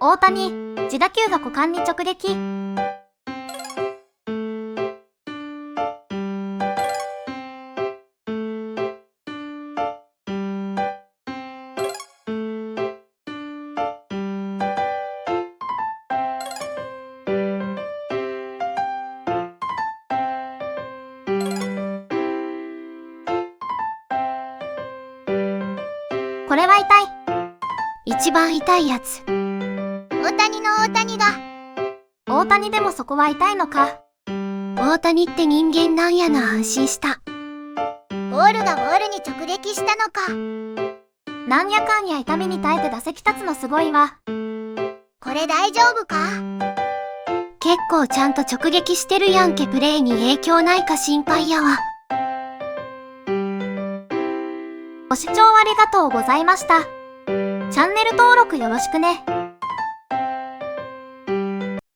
大谷、自打球が股間に直撃。これは痛い。一番痛いやつ。大谷の大谷が。大谷でもそこは痛いのか。大谷って人間なんやな。安心した。ボールがボールに直撃したのか。なんやかんや痛みに耐えて打席立つのすごいわ。これ大丈夫か？結構ちゃんと直撃してるやんけ。プレーに影響ないか心配やわ。ご視聴ありがとうございました。チャンネル登録よろしくね。